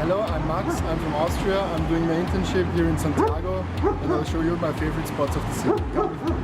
Hello, I'm Max, I'm from Austria. I'm doing my internship here in Santiago and I'll show you my favorite spots of the city. Come with me.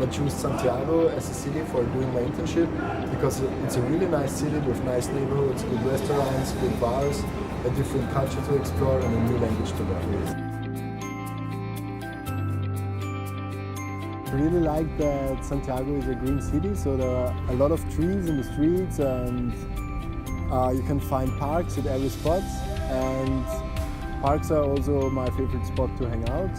I choose Santiago as a city for doing my internship because it's a really nice city with nice neighborhoods, good restaurants, good bars, a different culture to explore and a new language to learn. I really like that Santiago is a green city, so there are a lot of trees in the streets and you can find parks at every spot, and parks are also my favorite spot to hang out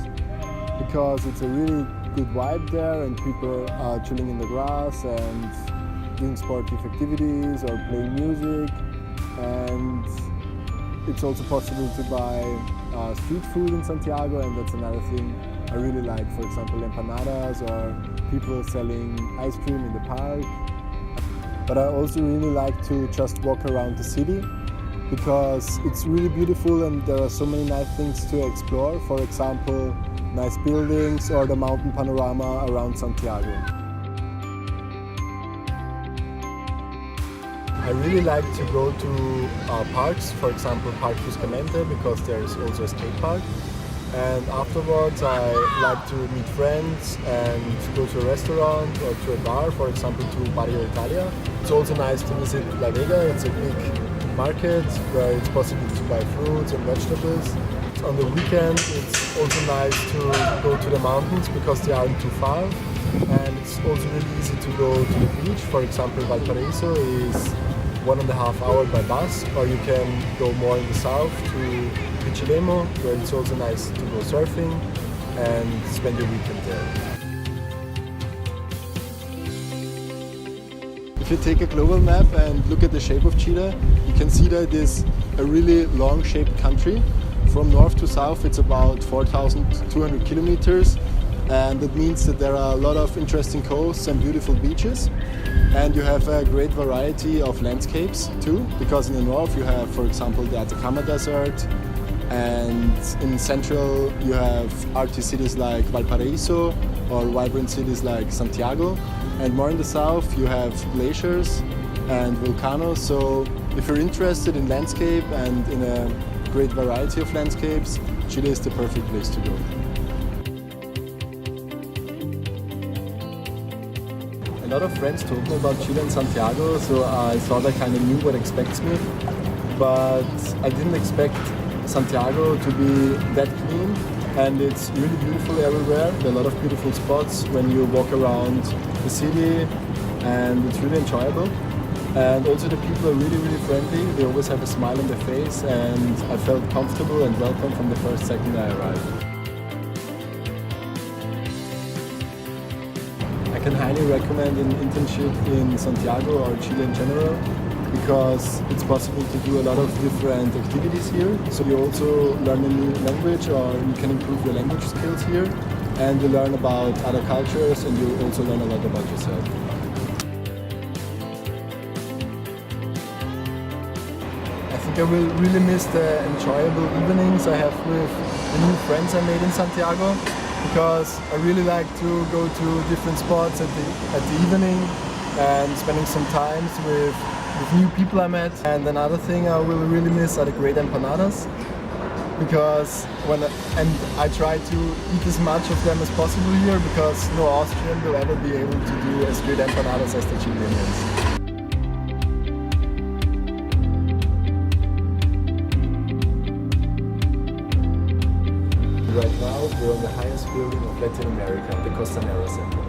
because it's a really good vibe there and people are chilling in the grass and doing sportive activities or playing music, and it's also possible to buy street food in Santiago, and that's another thing I really like, for example empanadas or people selling ice cream in the park. But I also really like to just walk around the city because it's really beautiful and there are so many nice things to explore. For example, nice buildings or the mountain panorama around Santiago. I really like to go to parks, for example Park Buscamente, because there is also a skate park. And afterwards I like to meet friends and go to a restaurant or to a bar, for example to Barrio Italia. It's also nice to visit La Vega. It's a big market where it's possible to buy fruits and vegetables. On the weekend it's also nice to go to the mountains because they aren't too far, and it's also really easy to go to the beach. For example, Valparaiso is 1.5 hours by bus, or you can go more in the south to Pichilemu, where it's also nice to go surfing and spend your weekend there. If you take a global map and look at the shape of Chile, you can see that it is a really long-shaped country. From north to south it's about 4,200 kilometers, and that means that there are a lot of interesting coasts and beautiful beaches, and you have a great variety of landscapes too, because in the north you have, for example, the Atacama Desert, and in central you have arty cities like Valparaiso or vibrant cities like Santiago, and more in the south you have glaciers and volcanoes. So if you're interested in landscape and in a great variety of landscapes, Chile is the perfect place to go. A lot of friends told me about Chile and Santiago, so I thought I kind of knew what expects me, but I didn't expect Santiago to be that clean, and it's really beautiful everywhere. There are a lot of beautiful spots when you walk around the city, and it's really enjoyable. And also the people are really, really friendly. They always have a smile on their face, and I felt comfortable and welcome from the first second I arrived. I can highly recommend an internship in Santiago or Chile in general, because it's possible to do a lot of different activities here. So you also learn a new language, or you can improve your language skills here, and you learn about other cultures, and you also learn a lot about yourself. I think I will really miss the enjoyable evenings I have with the new friends I made in Santiago, because I really like to go to different spots at the evening and spending some time with new people I met. And another thing I will really miss are the great empanadas, because I try to eat as much of them as possible here, because no Austrian will ever be able to do as great empanadas as the Chileans. right now we're on the highest building of Latin America, the Costanera Center.